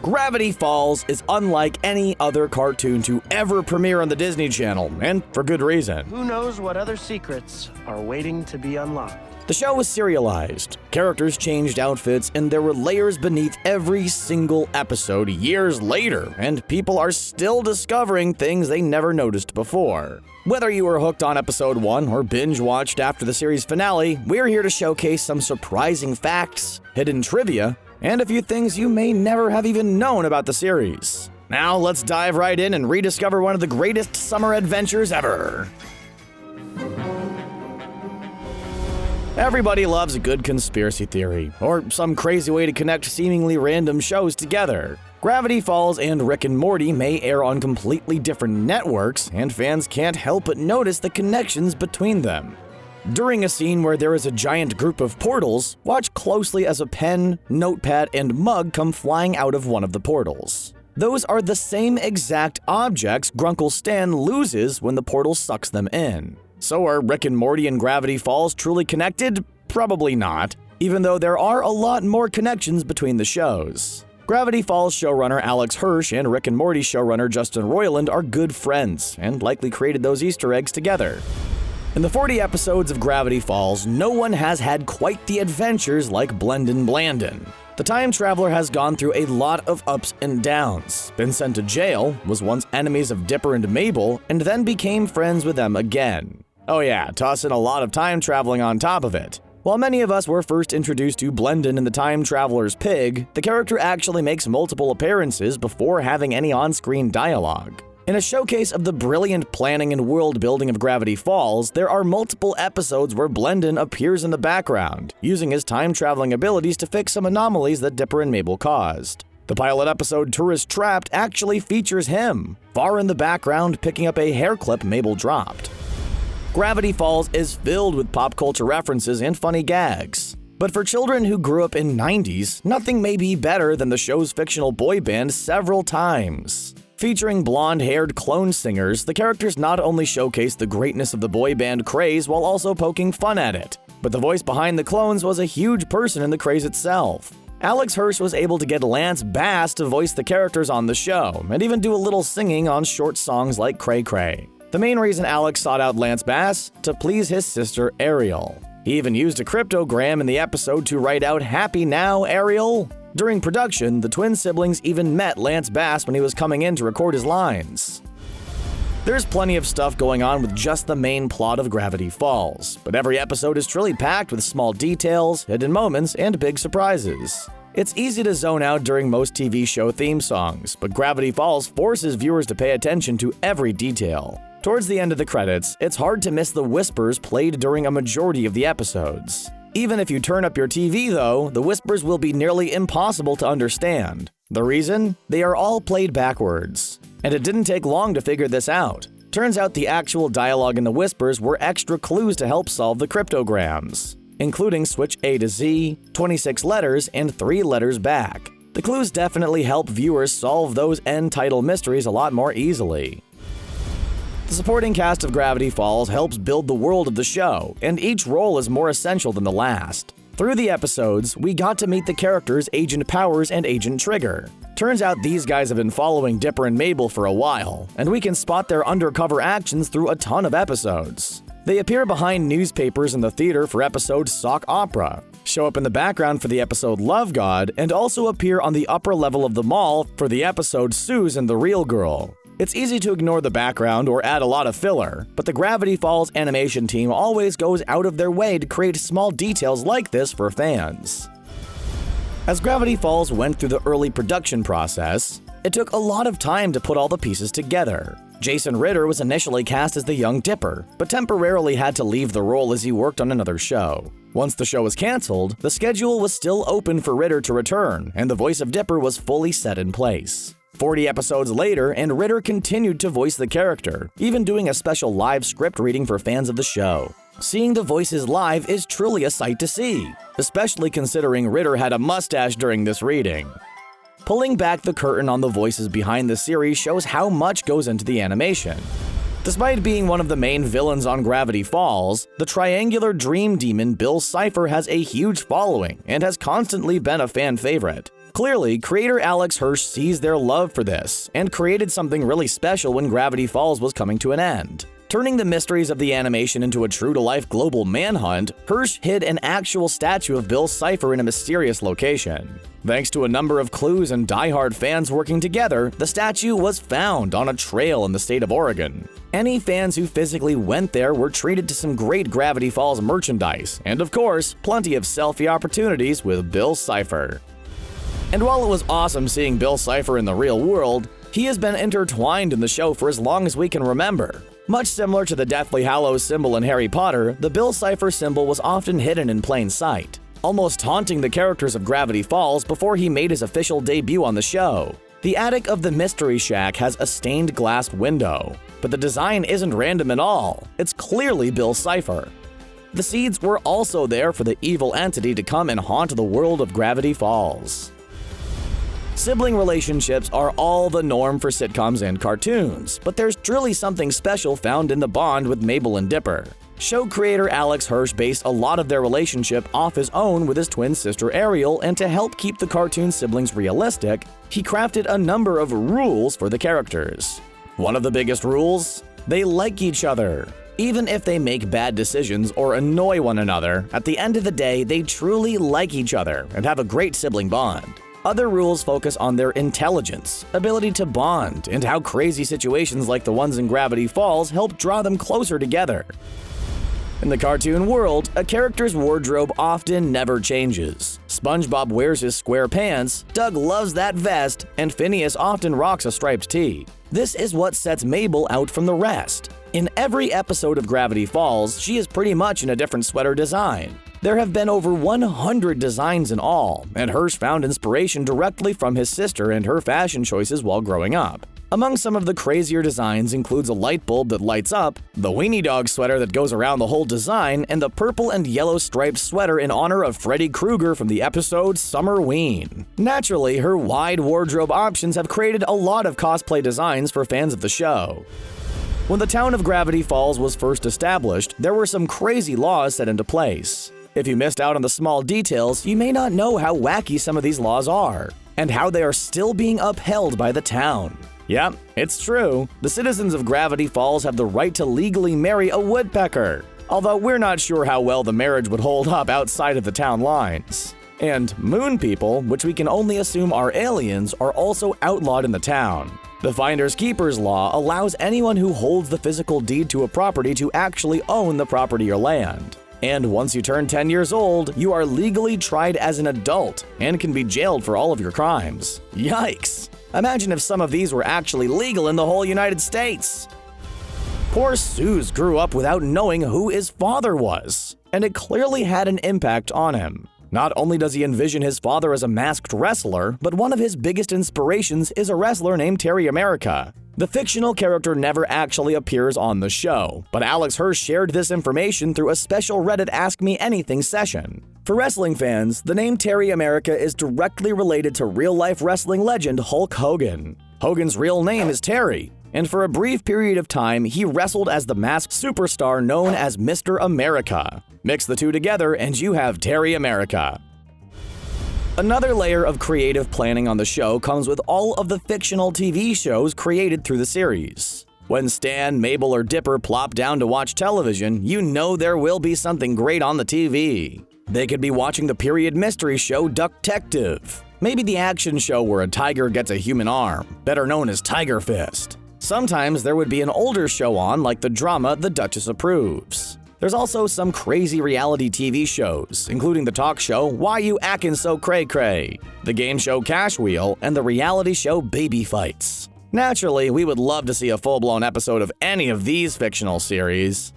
Gravity Falls is unlike any other cartoon to ever premiere on the Disney Channel, and for good reason. Who knows what other secrets are waiting to be unlocked? The show was serialized, characters changed outfits, and there were layers beneath every single episode years later, and people are still discovering things they never noticed before. Whether you were hooked on episode 1 or binge-watched after the series finale, we're here to showcase some surprising facts, hidden trivia, and a few things you may never have even known about the series. Now let's dive right in and rediscover one of the greatest summer adventures ever. Everybody loves a good conspiracy theory, or some crazy way to connect seemingly random shows together. Gravity Falls and Rick and Morty may air on completely different networks, and fans can't help but notice the connections between them. During a scene where there is a giant group of portals, watch closely as a pen, notepad, and mug come flying out of one of the portals. Those are the same exact objects Grunkle Stan loses when the portal sucks them in. So are Rick and Morty and Gravity Falls truly connected? Probably not, even though there are a lot more connections between the shows. Gravity Falls showrunner Alex Hirsch and Rick and Morty showrunner Justin Roiland are good friends, and likely created those Easter eggs together. In the 40 episodes of Gravity Falls, no one has had quite the adventures like Blendin Blandin. The time traveler has gone through a lot of ups and downs, been sent to jail, was once enemies of Dipper and Mabel, and then became friends with them again. Oh yeah, toss in a lot of time traveling on top of it. While many of us were first introduced to Blendin in the Time Traveler's Pig, the character actually makes multiple appearances before having any on-screen dialogue. In a showcase of the brilliant planning and world building of Gravity Falls, there are multiple episodes where Blendin appears in the background, using his time-traveling abilities to fix some anomalies that Dipper and Mabel caused. The pilot episode Tourist Trapped actually features him, far in the background picking up a hair clip Mabel dropped. Gravity Falls is filled with pop culture references and funny gags. But for children who grew up in 90s, nothing may be better than the show's fictional boy band several times. Featuring blonde-haired clone singers, the characters not only showcase the greatness of the boy band craze while also poking fun at it, but the voice behind the clones was a huge person in the craze itself. Alex Hirsch was able to get Lance Bass to voice the characters on the show, and even do a little singing on short songs like Cray Cray. The main reason Alex sought out Lance Bass? To please his sister Ariel. He even used a cryptogram in the episode to write out "Happy now, Ariel?" During production, the twin siblings even met Lance Bass when he was coming in to record his lines. There's plenty of stuff going on with just the main plot of Gravity Falls, but every episode is truly packed with small details, hidden moments, and big surprises. It's easy to zone out during most TV show theme songs, but Gravity Falls forces viewers to pay attention to every detail. Towards the end of the credits, it's hard to miss the whispers played during a majority of the episodes. Even if you turn up your TV, though, the whispers will be nearly impossible to understand. The reason? They are all played backwards. And it didn't take long to figure this out. Turns out the actual dialogue in the whispers were extra clues to help solve the cryptograms, including switch A to Z, 26 letters, and 3 letters back. The clues definitely help viewers solve those end title mysteries a lot more easily. The supporting cast of Gravity Falls helps build the world of the show, and each role is more essential than the last. Through the episodes, we got to meet the characters Agent Powers and Agent Trigger. Turns out these guys have been following Dipper and Mabel for a while, and we can spot their undercover actions through a ton of episodes. They appear behind newspapers in the theater for episode Sock Opera, show up in the background for the episode Love God, and also appear on the upper level of the mall for the episode Susan the Real Girl. It's easy to ignore the background or add a lot of filler, but the Gravity Falls animation team always goes out of their way to create small details like this for fans. As Gravity Falls went through the early production process, it took a lot of time to put all the pieces together. Jason Ritter was initially cast as the young Dipper, but temporarily had to leave the role as he worked on another show. Once the show was canceled, the schedule was still open for Ritter to return, and the voice of Dipper was fully set in place. 40 episodes later, and Ritter continued to voice the character, even doing a special live script reading for fans of the show. Seeing the voices live is truly a sight to see, especially considering Ritter had a mustache during this reading. Pulling back the curtain on the voices behind the series shows how much goes into the animation. Despite being one of the main villains on Gravity Falls, the triangular dream demon Bill Cipher has a huge following and has constantly been a fan favorite. Clearly, creator Alex Hirsch sees their love for this and created something really special when Gravity Falls was coming to an end. Turning the mysteries of the animation into a true-to-life global manhunt, Hirsch hid an actual statue of Bill Cipher in a mysterious location. Thanks to a number of clues and die-hard fans working together, the statue was found on a trail in the state of Oregon. Any fans who physically went there were treated to some great Gravity Falls merchandise, and of course, plenty of selfie opportunities with Bill Cipher. And while it was awesome seeing Bill Cipher in the real world, he has been intertwined in the show for as long as we can remember. Much similar to the Deathly Hallows symbol in Harry Potter, the Bill Cipher symbol was often hidden in plain sight, almost taunting the characters of Gravity Falls before he made his official debut on the show. The attic of the Mystery Shack has a stained glass window, but the design isn't random at all. It's clearly Bill Cipher. The seeds were also there for the evil entity to come and haunt the world of Gravity Falls. Sibling relationships are all the norm for sitcoms and cartoons, but there's truly something special found in the bond with Mabel and Dipper. Show creator Alex Hirsch based a lot of their relationship off his own with his twin sister Ariel, and to help keep the cartoon siblings realistic, he crafted a number of rules for the characters. One of the biggest rules? They like each other. Even if they make bad decisions or annoy one another, at the end of the day, they truly like each other and have a great sibling bond. Other rules focus on their intelligence, ability to bond, and how crazy situations like the ones in Gravity Falls help draw them closer together. In the cartoon world, a character's wardrobe often never changes. SpongeBob wears his square pants, Doug loves that vest, and Phineas often rocks a striped tee. This is what sets Mabel out from the rest. In every episode of Gravity Falls, she is pretty much in a different sweater design. There have been over 100 designs in all, and Hirsch found inspiration directly from his sister and her fashion choices while growing up. Among some of the crazier designs includes a light bulb that lights up, the Weenie Dog sweater that goes around the whole design, and the purple and yellow striped sweater in honor of Freddy Krueger from the episode Summerween. Naturally, her wide wardrobe options have created a lot of cosplay designs for fans of the show. When the town of Gravity Falls was first established, there were some crazy laws set into place. If you missed out on the small details, you may not know how wacky some of these laws are, and how they are still being upheld by the town. Yep, it's true. The citizens of Gravity Falls have the right to legally marry a woodpecker, although we're not sure how well the marriage would hold up outside of the town lines. And moon people, which we can only assume are aliens, are also outlawed in the town. The Finders Keepers law allows anyone who holds the physical deed to a property to actually own the property or land. And once you turn 10 years old, you are legally tried as an adult and can be jailed for all of your crimes. Yikes! Imagine if some of these were actually legal in the whole United States. Poor Suze grew up without knowing who his father was, and it clearly had an impact on him. Not only does he envision his father as a masked wrestler, but one of his biggest inspirations is a wrestler named Terry America. The fictional character never actually appears on the show, but Alex Hirsch shared this information through a special Reddit Ask Me Anything session. For wrestling fans, the name Terry America is directly related to real-life wrestling legend Hulk Hogan. Hogan's real name is Terry, and for a brief period of time, he wrestled as the masked superstar known as Mr. America. Mix the two together and you have Terry America. Another layer of creative planning on the show comes with all of the fictional TV shows created through the series. When Stan, Mabel, or Dipper plop down to watch television, you know there will be something great on the TV. They could be watching the period mystery show Ducktective. Maybe the action show where a tiger gets a human arm, better known as Tiger Fist. Sometimes there would be an older show on, like the drama The Duchess Approves. There's also some crazy reality TV shows, including the talk show Why You Actin' So Cray Cray, the game show Cash Wheel, and the reality show Baby Fights. Naturally, we would love to see a full-blown episode of any of these fictional series.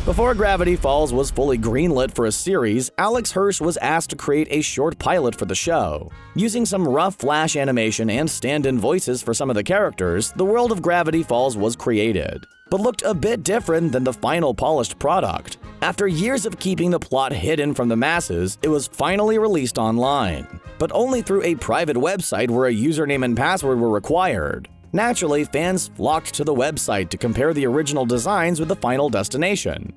Before Gravity Falls was fully greenlit for a series, Alex Hirsch was asked to create a short pilot for the show. Using some rough flash animation and stand-in voices for some of the characters, the world of Gravity Falls was created, but looked a bit different than the final polished product. After years of keeping the plot hidden from the masses, it was finally released online, but only through a private website where a username and password were required. Naturally, fans flocked to the website to compare the original designs with the final destination.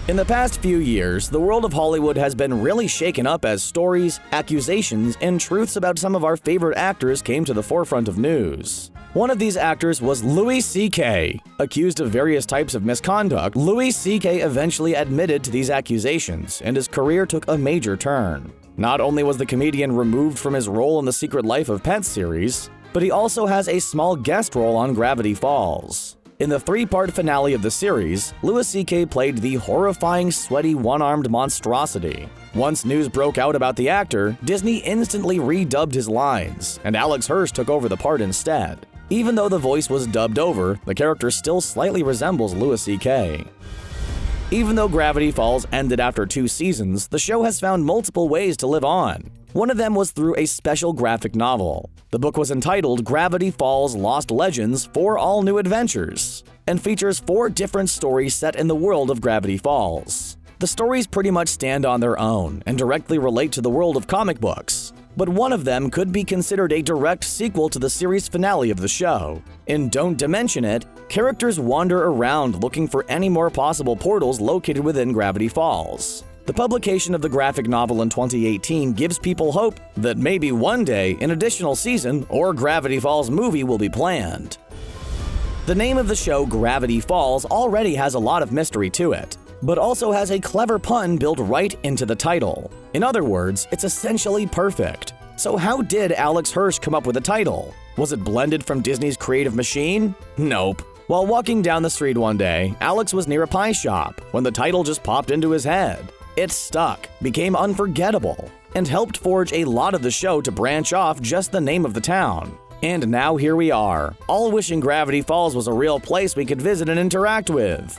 In the past few years, the world of Hollywood has been really shaken up as stories, accusations, and truths about some of our favorite actors came to the forefront of news. One of these actors was Louis C.K. Accused of various types of misconduct, Louis C.K. eventually admitted to these accusations, and his career took a major turn. Not only was the comedian removed from his role in the Secret Life of Pets series, but he also has a small guest role on Gravity Falls. In the 3-part finale of the series, Louis C.K. played the horrifying, sweaty, one-armed monstrosity. Once news broke out about the actor, Disney instantly redubbed his lines, and Alex Hirsch took over the part instead. Even though the voice was dubbed over, the character still slightly resembles Louis C.K. Even though Gravity Falls ended after 2 seasons, the show has found multiple ways to live on. One of them was through a special graphic novel. The book was entitled Gravity Falls: Lost Legends 4 All New Adventures, and features 4 different stories set in the world of Gravity Falls. The stories pretty much stand on their own and directly relate to the world of comic books, but one of them could be considered a direct sequel to the series finale of the show. In Don't Dimension It, characters wander around looking for any more possible portals located within Gravity Falls. The publication of the graphic novel in 2018 gives people hope that maybe one day an additional season or Gravity Falls movie will be planned. The name of the show, Gravity Falls, already has a lot of mystery to it, but also has a clever pun built right into the title. In other words, it's essentially perfect. So how did Alex Hirsch come up with the title? Was it blended from Disney's creative machine? Nope. While walking down the street one day, Alex was near a pie shop when the title just popped into his head. It stuck, became unforgettable, and helped forge a lot of the show to branch off just the name of the town. And now here we are, all wishing Gravity Falls was a real place we could visit and interact with.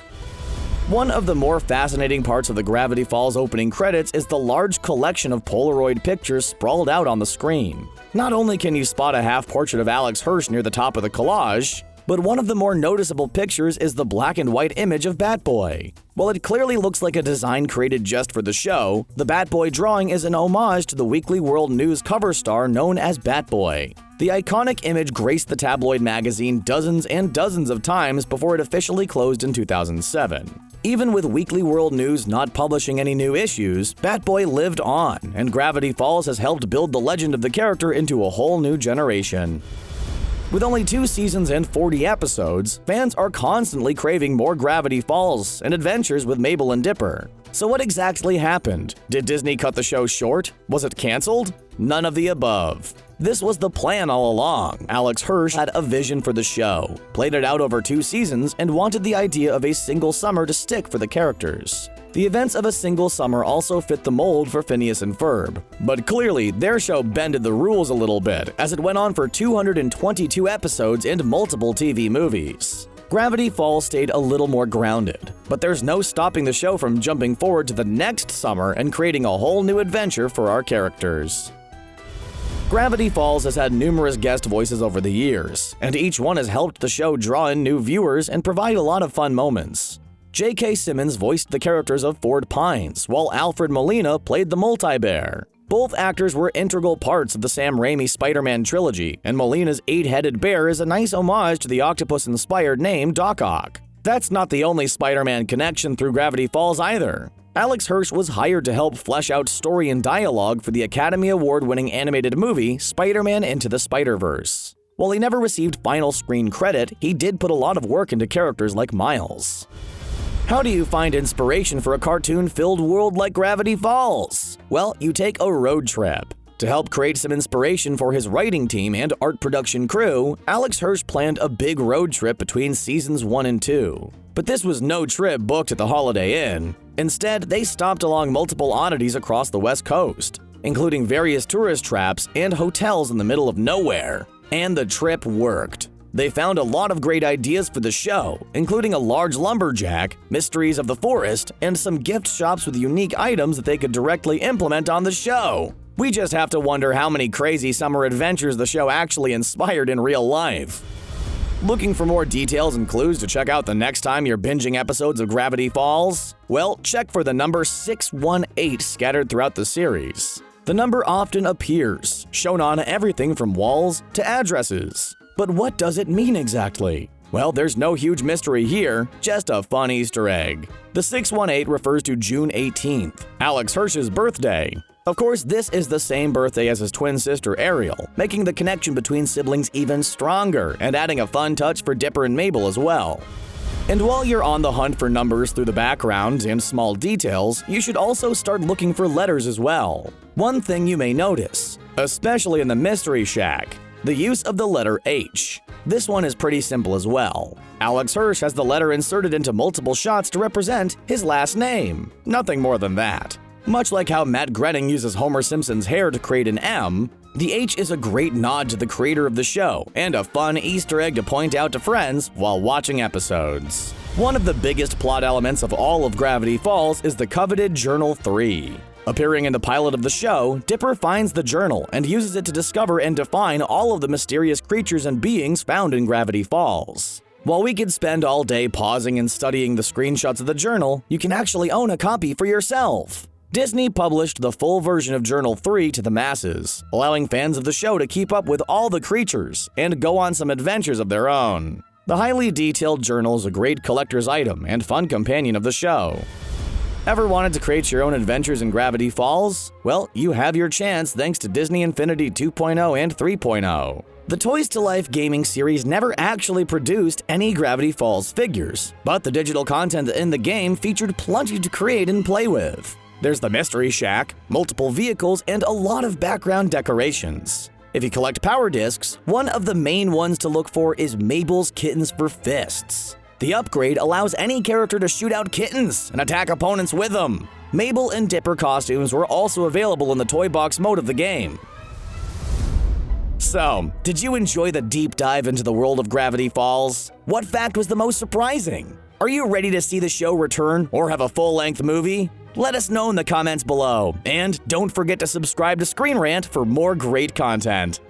One of the more fascinating parts of the Gravity Falls opening credits is the large collection of Polaroid pictures sprawled out on the screen. Not only can you spot a half-portrait of Alex Hirsch near the top of the collage, but one of the more noticeable pictures is the black and white image of Batboy. While it clearly looks like a design created just for the show, the Batboy drawing is an homage to the Weekly World News cover star known as Batboy. The iconic image graced the tabloid magazine dozens and dozens of times before it officially closed in 2007. Even with Weekly World News not publishing any new issues, Batboy lived on, and Gravity Falls has helped build the legend of the character into a whole new generation. With only 2 seasons and 40 episodes, fans are constantly craving more Gravity Falls and adventures with Mabel and Dipper. So what exactly happened? Did Disney cut the show short? Was it canceled? None of the above. This was the plan all along. Alex Hirsch had a vision for the show, played it out over 2 seasons, and wanted the idea of a single summer to stick for the characters. The events of a single summer also fit the mold for Phineas and Ferb, but clearly their show bended the rules a little bit as it went on for 222 episodes and multiple TV movies. Gravity Falls stayed a little more grounded, but there's no stopping the show from jumping forward to the next summer and creating a whole new adventure for our characters. Gravity Falls has had numerous guest voices over the years, and each one has helped the show draw in new viewers and provide a lot of fun moments. J.K. Simmons voiced the characters of Ford Pines, while Alfred Molina played the Multi-Bear. Both actors were integral parts of the Sam Raimi Spider-Man trilogy, and Molina's 8-headed bear is a nice homage to the octopus-inspired name Doc Ock. That's not the only Spider-Man connection through Gravity Falls either. Alex Hirsch was hired to help flesh out story and dialogue for the Academy Award-winning animated movie Spider-Man Into the Spider-Verse. While he never received final screen credit, he did put a lot of work into characters like Miles. How do you find inspiration for a cartoon-filled world like Gravity Falls? Well, you take a road trip. To help create some inspiration for his writing team and art production crew, Alex Hirsch planned a big road trip between seasons 1 and 2. But this was no trip booked at the Holiday Inn. Instead, they stopped along multiple oddities across the West Coast, including various tourist traps and hotels in the middle of nowhere. And the trip worked. They found a lot of great ideas for the show, including a large lumberjack, mysteries of the forest, and some gift shops with unique items that they could directly implement on the show. We just have to wonder how many crazy summer adventures the show actually inspired in real life. Looking for more details and clues to check out the next time you're binging episodes of Gravity Falls? Well, check for the number 618 scattered throughout the series. The number often appears, shown on everything from walls to addresses. But what does it mean exactly? Well, there's no huge mystery here, just a fun Easter egg. The 618 refers to June 18th, Alex Hirsch's birthday. Of course, this is the same birthday as his twin sister Ariel, making the connection between siblings even stronger and adding a fun touch for Dipper and Mabel as well. And while you're on the hunt for numbers through the background and small details, you should also start looking for letters as well. One thing you may notice, especially in the Mystery Shack, the use of the letter H. This one is pretty simple as well. Alex Hirsch has the letter inserted into multiple shots to represent his last name. Nothing more than that. Much like how Matt Groening uses Homer Simpson's hair to create an M, the H is a great nod to the creator of the show and a fun Easter egg to point out to friends while watching episodes. One of the biggest plot elements of all of Gravity Falls is the coveted Journal 3. Appearing in the pilot of the show, Dipper finds the journal and uses it to discover and define all of the mysterious creatures and beings found in Gravity Falls. While we could spend all day pausing and studying the screenshots of the journal, you can actually own a copy for yourself. Disney published the full version of Journal 3 to the masses, allowing fans of the show to keep up with all the creatures and go on some adventures of their own. The highly detailed journal is a great collector's item and fun companion of the show. Ever wanted to create your own adventures in Gravity Falls? Well, you have your chance thanks to Disney Infinity 2.0 and 3.0. The Toys to Life gaming series never actually produced any Gravity Falls figures, but the digital content in the game featured plenty to create and play with. There's the Mystery Shack, multiple vehicles, and a lot of background decorations. If you collect power discs, one of the main ones to look for is Mabel's Kittens for Fists. The upgrade allows any character to shoot out kittens and attack opponents with them. Mabel and Dipper costumes were also available in the Toy Box mode of the game. So, did you enjoy the deep dive into the world of Gravity Falls? What fact was the most surprising? Are you ready to see the show return or have a full-length movie? Let us know in the comments below, and don't forget to subscribe to Screen Rant for more great content.